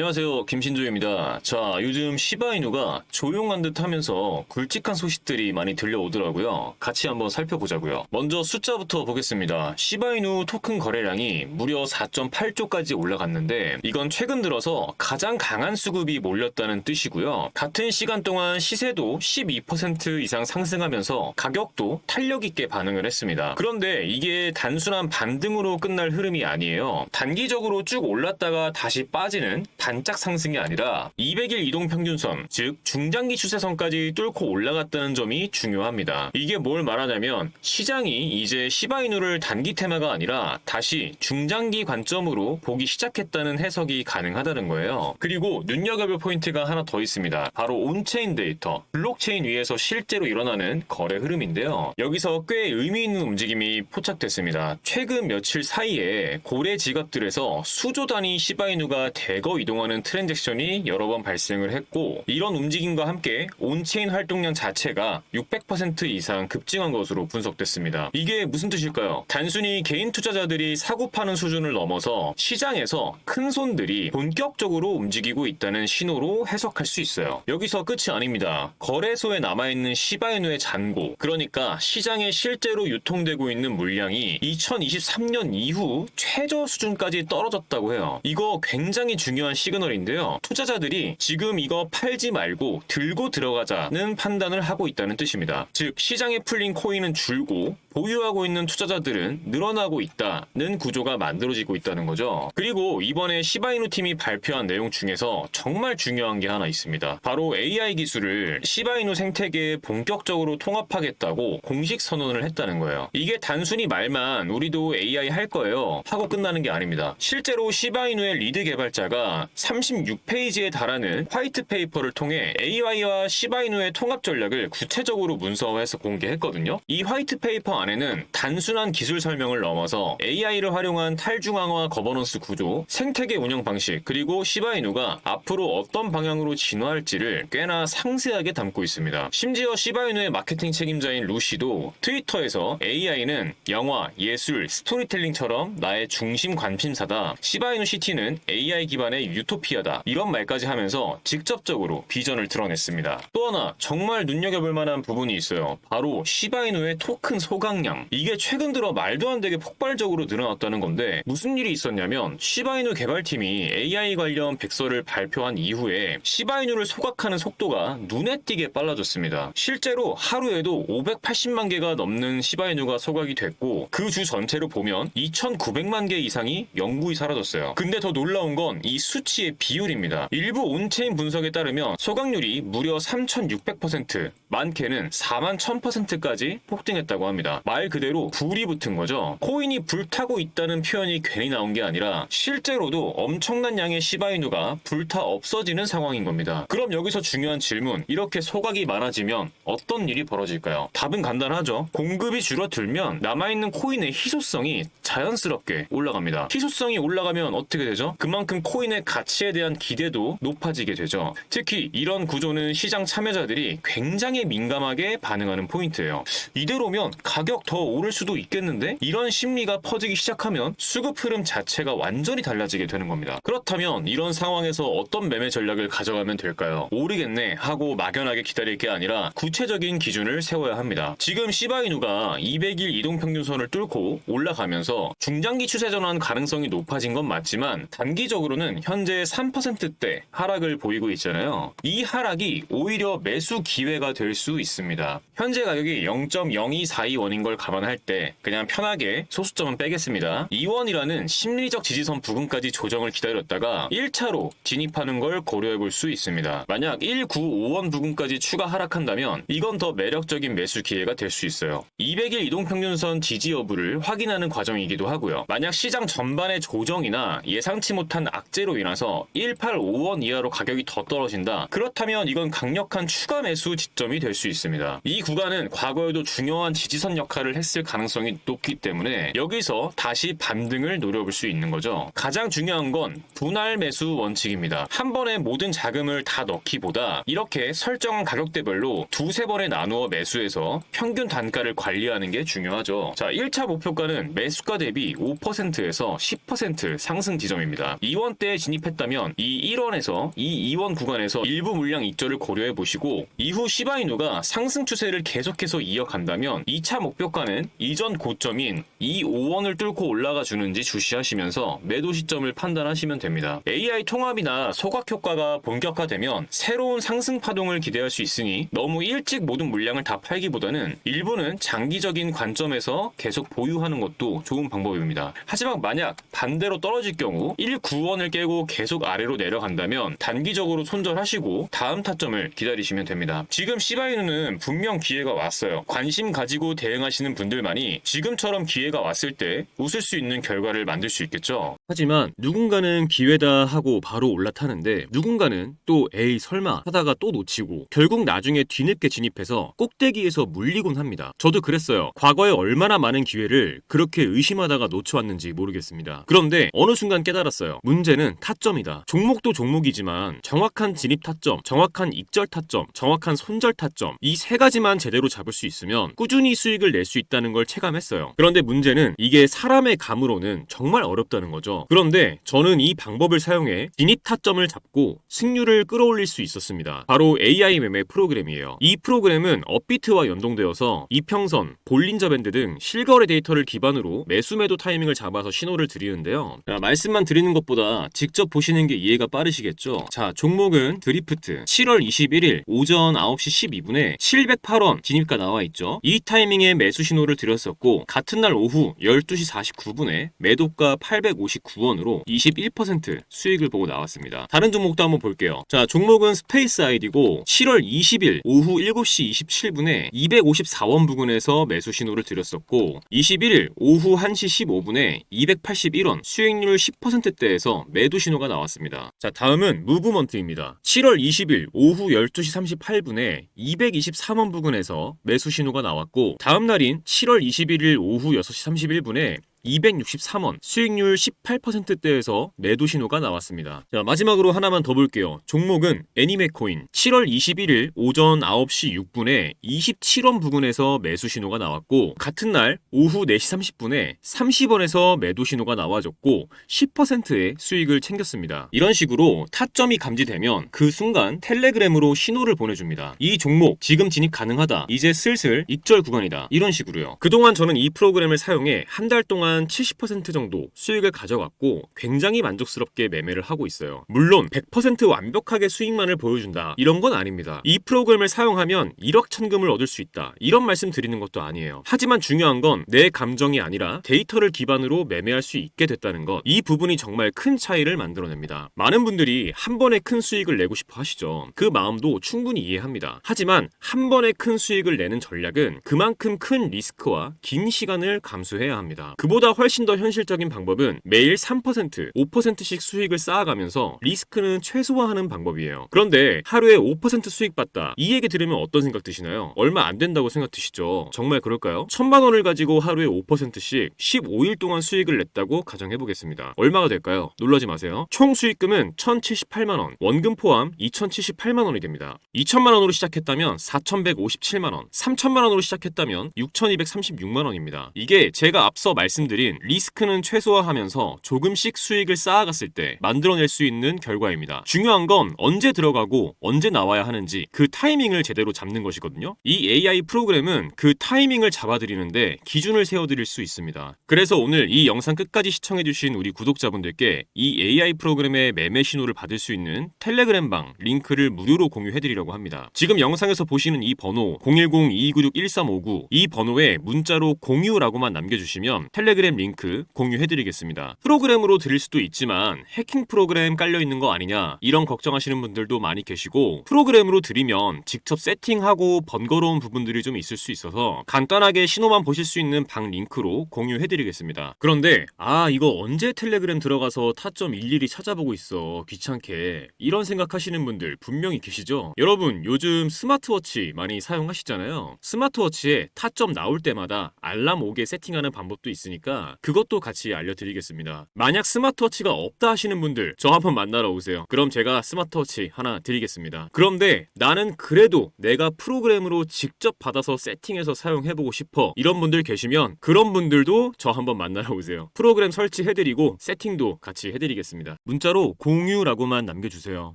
안녕하세요, 김신조입니다. 자, 요즘 시바이누가 조용한 듯 하면서 굵직한 소식들이 많이 들려오더라고요. 같이 한번 살펴보자고요. 먼저 숫자부터 보겠습니다. 시바이누 토큰 거래량이 무려 4.8조까지 올라갔는데 이건 최근 들어서 가장 강한 수급이 몰렸다는 뜻이고요. 같은 시간 동안 시세도 12% 이상 상승하면서 가격도 탄력 있게 반응을 했습니다. 그런데 이게 단순한 반등으로 끝날 흐름이 아니에요. 단기적으로 쭉 올랐다가 다시 빠지는 반짝 상승이 아니라 200일 이동평균선, 즉 중장기 추세선까지 뚫고 올라갔다는 점이 중요합니다. 이게 뭘 말하냐면 시장이 이제 시바이누를 단기 테마가 아니라 다시 중장기 관점으로 보기 시작했다는 해석이 가능하다는 거예요. 그리고 눈여겨볼 포인트가 하나 더 있습니다. 바로 온체인 데이터, 블록체인 위에서 실제로 일어나는 거래 흐름인데요. 여기서 꽤 의미 있는 움직임이 포착됐습니다. 최근 며칠 사이에 고래 지갑들에서 수조 단위 시바이누가 대거 이동하는 트랜잭션이 여러 번 발생을 했고, 이런 움직임과 함께 온체인 활동량 자체가 600% 이상 급증한 것으로 분석됐습니다. 이게 무슨 뜻일까요? 단순히 개인 투자자들이 사고 파는 수준을 넘어서 시장에서 큰 손들이 본격적으로 움직이고 있다는 신호로 해석할 수 있어요. 여기서 끝이 아닙니다. 거래소에 남아있는 시바이누의 잔고, 그러니까 시장에 실제로 유통되고 있는 물량이 2023년 이후 최저 수준까지 떨어졌다고 해요. 이거 굉장히 중요한 시그널인데요. 투자자들이 지금 이거 팔지 말고 들고 들어가자는 판단을 하고 있다는 뜻입니다. 즉 시장에 풀린 코인은 줄고 보유하고 있는 투자자들은 늘어나고 있다는 구조가 만들어지고 있다는 거죠. 그리고 이번에 시바이누 팀이 발표한 내용 중에서 정말 중요한 게 하나 있습니다. 바로 AI 기술을 시바이누 생태계에 본격적으로 통합하겠다고 공식 선언을 했다는 거예요. 이게 단순히 말만 우리도 AI 할 거예요 하고 끝나는 게 아닙니다. 실제로 시바이누의 리드 개발자가 36페이지에 달하는 화이트 페이퍼를 통해 AI와 시바이누의 통합 전략을 구체적으로 문서화해서 공개했거든요. 이 화이트 페이퍼 안에는 단순한 기술 설명을 넘어서 AI를 활용한 탈중앙화 거버넌스 구조, 생태계 운영 방식, 그리고 시바이누가 앞으로 어떤 방향으로 진화할지를 꽤나 상세하게 담고 있습니다. 심지어 시바이누의 마케팅 책임자인 루시도 트위터에서 AI는 영화, 예술, 스토리텔링처럼 나의 중심 관심사다. 시바이누 시티는 AI 기반의 유토피아다. 이런 말까지 하면서 직접적으로 비전을 드러냈습니다. 또 하나 정말 눈여겨볼 만한 부분이 있어요. 바로 시바이누의 토큰 소각량. 이게 최근 들어 말도 안 되게 폭발적으로 늘어났다는 건데 무슨 일이 있었냐면 시바이누 개발팀이 AI 관련 백서를 발표한 이후에 시바이누를 소각하는 속도가 눈에 띄게 빨라졌습니다. 실제로 하루에도 580만 개가 넘는 시바이누가 소각이 됐고 그 주 전체로 보면 2,900만 개 이상이 영구히 사라졌어요. 근데 더 놀라운 건 이 수치의 비율입니다. 일부 온체인 분석에 따르면 소각률이 무려 3,600%, 많게는 41,000%까지 폭등했다고 합니다. 말 그대로 불이 붙은 거죠. 코인이 불타고 있다는 표현이 괜히 나온 게 아니라 실제로도 엄청난 양의 시바이누가 불타 없어지는 상황인 겁니다. 그럼 여기서 중요한 질문, 이렇게 소각이 많아지면 어떤 일이 벌어질까요? 답은 간단하죠. 공급이 줄어들면 남아있는 코인의 희소성이 자연스럽게 올라갑니다. 희소성이 올라가면 어떻게 되죠? 그만큼 코인의 가치에 대한 기대도 높아지게 되죠. 특히 이런 구조는 시장 참여자들이 굉장히 민감하게 반응하는 포인트예요. 이대로면 가격 더 오를 수도 있겠는데? 이런 심리가 퍼지기 시작하면 수급 흐름 자체가 완전히 달라지게 되는 겁니다. 그렇다면 이런 상황에서 어떤 매매 전략을 가져가면 될까요? 모르겠네 하고 막연하게 기다릴 게 아니라 구체적인 기준을 세워야 합니다. 지금 시바이누가 200일 이동평균선을 뚫고 올라가면서 중장기 추세 전환 가능성이 높아진 건 맞지만 단기적으로는 현재 3%대 하락을 보이고 있잖아요. 이 하락이 오히려 매수 기회가 될 수 있습니다. 현재 가격이 0.02421인 걸 감안할 때 그냥 편하게 소수점은 빼겠습니다. 2원이라는 심리적 지지선 부근까지 조정을 기다렸다가 1차로 진입하는 걸 고려해 볼 수 있습니다. 만약 195원 부근까지 추가 하락한다면 이건 더 매력적인 매수 기회가 될 수 있어요. 200일 이동평균선 지지 여부를 확인하는 과정이기도 하고요. 만약 시장 전반의 조정이나 예상치 못한 악재로 인해서 185원 이하로 가격이 더 떨어진다. 그렇다면 이건 강력한 추가 매수 지점이 될 수 있습니다. 이 구간은 과거에도 중요한 지지선 역할을 역할을 했을 가능성이 높기 때문에 여기서 다시 반등을 노려볼 수 있는 거죠. 가장 중요한 건 분할 매수 원칙입니다. 한 번에 모든 자금을 다 넣기보다 이렇게 설정한 가격대별로 두세 번에 나누어 매수해서 평균 단가를 관리하는 게 중요하죠. 자, 1차 목표가는 매수가 대비 5%에서 10% 상승 지점입니다. 2원대에 진입했다면 이 1원에서 이 2원 구간에서 일부 물량 익절을 고려해 보시고 이후 시바이누가 상승 추세를 계속해서 이어간다면 2차 목표가는 이전 고점인 이 5원을 뚫고 올라가 주는지 주시하시면서 매도 시점을 판단하시면 됩니다. AI 통합이나 소각 효과가 본격화되면 새로운 상승 파동을 기대할 수 있으니 너무 일찍 모든 물량을 다 팔기보다는 일부는 장기적인 관점에서 계속 보유하는 것도 좋은 방법입니다. 하지만 만약 반대로 떨어질 경우 1,9원을 깨고 계속 아래로 내려간다면 단기적으로 손절하시고 다음 타점을 기다리시면 됩니다. 지금 시바이누는 분명 기회가 왔어요. 관심 가지고 대응하시는 분들만이 지금처럼 기회가 왔을 때 웃을 수 있는 결과를 만들 수 있겠죠. 하지만 누군가는 기회다 하고 바로 올라타는데 누군가는 또 에이 설마 하다가 또 놓치고 결국 나중에 뒤늦게 진입해서 꼭대기에서 물리곤 합니다. 저도 그랬어요. 과거에 얼마나 많은 기회를 그렇게 의심하다가 놓쳐왔는지 모르겠습니다. 그런데 어느 순간 깨달았어요. 문제는 타점이다. 종목도 종목이지만 정확한 진입 타점, 정확한 익절 타점, 정확한 손절 타점 이 세 가지만 제대로 잡을 수 있으면 꾸준히 수익을 낼 수 있다는 걸 체감했어요. 그런데 문제는 이게 사람의 감으로는 정말 어렵다는 거죠. 그런데 저는 이 방법을 사용해 진입 타점을 잡고 승률을 끌어올릴 수 있었습니다. 바로 AI 매매 프로그램이에요. 이 프로그램은 업비트와 연동되어서 이평선, 볼린저 밴드 등 실거래 데이터를 기반으로 매수 매도 타이밍을 잡아서 신호를 드리는데요. 자, 말씀만 드리는 것보다 직접 보시는 게 이해가 빠르시겠죠? 자, 종목은 드리프트 7월 21일 오전 9시 12분에 708원 진입가 나와 있죠. 이 타이밍에 매수 신호를 드렸었고 같은 날 오후 12시 49분에 매도가 859원으로 21% 수익을 보고 나왔습니다. 다른 종목도 한번 볼게요. 자, 종목은 스페이스 아이디고 7월 20일 오후 7시 27분에 254원 부근에서 매수 신호를 드렸었고 21일 오후 1시 15분에 281원 수익률 10%대에서 매도 신호가 나왔습니다. 자, 다음은 무브먼트입니다. 7월 20일 오후 12시 38분에 223원 부근에서 매수 신호가 나왔고 다음 날인 7월 21일 오후 6시 31분에 263원 수익률 18%대에서 매도 신호가 나왔습니다. 자, 마지막으로 하나만 더 볼게요. 종목은 애니메코인 7월 21일 오전 9시 6분에 27원 부근에서 매수 신호가 나왔고 같은 날 오후 4시 30분에 30원에서 매도 신호가 나와줬고 10%의 수익을 챙겼습니다. 이런 식으로 타점이 감지되면 그 순간 텔레그램으로 신호를 보내줍니다. 이 종목 지금 진입 가능하다. 이제 슬슬 익절 구간이다. 이런 식으로요. 그동안 저는 이 프로그램을 사용해 한 달 동안 70% 정도 수익을 가져갔고 굉장히 만족스럽게 매매를 하고 있어요. 물론 100% 완벽하게 수익만을 보여준다 이런 건 아닙니다. 이 프로그램을 사용하면 1억 천금을 얻을 수 있다 이런 말씀 드리는 것도 아니에요. 하지만 중요한 건 내 감정이 아니라 데이터를 기반으로 매매할 수 있게 됐다는 것, 이 부분이 정말 큰 차이를 만들어냅니다. 많은 분들이 한 번에 큰 수익을 내고 싶어 하시죠. 그 마음도 충분히 이해합니다. 하지만 한 번에 큰 수익을 내는 전략은 그만큼 큰 리스크와 긴 시간을 감수해야 합니다. 그보다 훨씬 더 현실적인 방법은 매일 3%, 5%씩 수익을 쌓아가면서 리스크는 최소화하는 방법이에요. 그런데 하루에 5% 수익 받다 이 얘기 들으면 어떤 생각 드시나요? 얼마 안 된다고 생각 드시죠? 정말 그럴까요? 1,000만 원을 가지고 하루에 5%씩 15일 동안 수익을 냈다고 가정해보겠습니다. 얼마가 될까요? 놀라지 마세요. 총 수익금은 1,078만 원, 원금 포함 2,078만 원이 됩니다. 2,000만 원으로 시작했다면 4,157만 원, 3,000만 원으로 시작했다면 6,236만 원입니다. 이게 제가 앞서 말씀드린 리스크는 최소화하면서 조금씩 수익을 쌓아갔을 때 만들어낼 수 있는 결과입니다. 중요한 건 언제 들어가고 언제 나와야 하는지 그 타이밍을 제대로 잡는 것이거든요. 이 AI 프로그램은 그 타이밍을 잡아드리는데 기준을 세워드릴 수 있습니다. 그래서 오늘 이 영상 끝까지 시청해주신 우리 구독자분들께 이 AI 프로그램의 매매 신호를 받을 수 있는 텔레그램방 링크를 무료로 공유해드리려고 합니다. 지금 영상에서 보시는 이 번호 010-2296-1359 이 번호에 문자로 공유라고만 남겨주시면 텔레그램 텔레그램 링크 공유해드리겠습니다. 프로그램으로 드릴 수도 있지만 해킹 프로그램 깔려있는 거 아니냐 이런 걱정하시는 분들도 많이 계시고, 프로그램으로 드리면 직접 세팅하고 번거로운 부분들이 좀 있을 수 있어서 간단하게 신호만 보실 수 있는 방 링크로 공유해드리겠습니다. 그런데 이거 언제 텔레그램 들어가서 타점 일일이 찾아보고 있어 귀찮게, 이런 생각하시는 분들 분명히 계시죠? 여러분, 요즘 스마트워치 많이 사용하시잖아요. 스마트워치에 타점 나올 때마다 알람 오게 세팅하는 방법도 있으니까 그것도 같이 알려드리겠습니다. 만약 스마트워치가 없다 하시는 분들 저 한번 만나러 오세요. 그럼 제가 스마트워치 하나 드리겠습니다. 그런데 나는 그래도 내가 프로그램으로 직접 받아서 세팅해서 사용해보고 싶어, 이런 분들 계시면 그런 분들도 저 한번 만나러 오세요. 프로그램 설치해드리고 세팅도 같이 해드리겠습니다. 문자로 공유라고만 남겨주세요.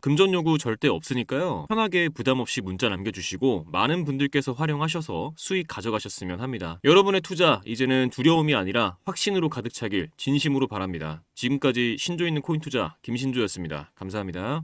금전 요구 절대 없으니까요. 편하게 부담없이 문자 남겨주시고 많은 분들께서 활용하셔서 수익 가져가셨으면 합니다. 여러분의 투자 이제는 두려움이 아니라 확신으로 가득 차길 진심으로 바랍니다. 지금까지 신조 있는 코인 투자 김신조였습니다. 감사합니다.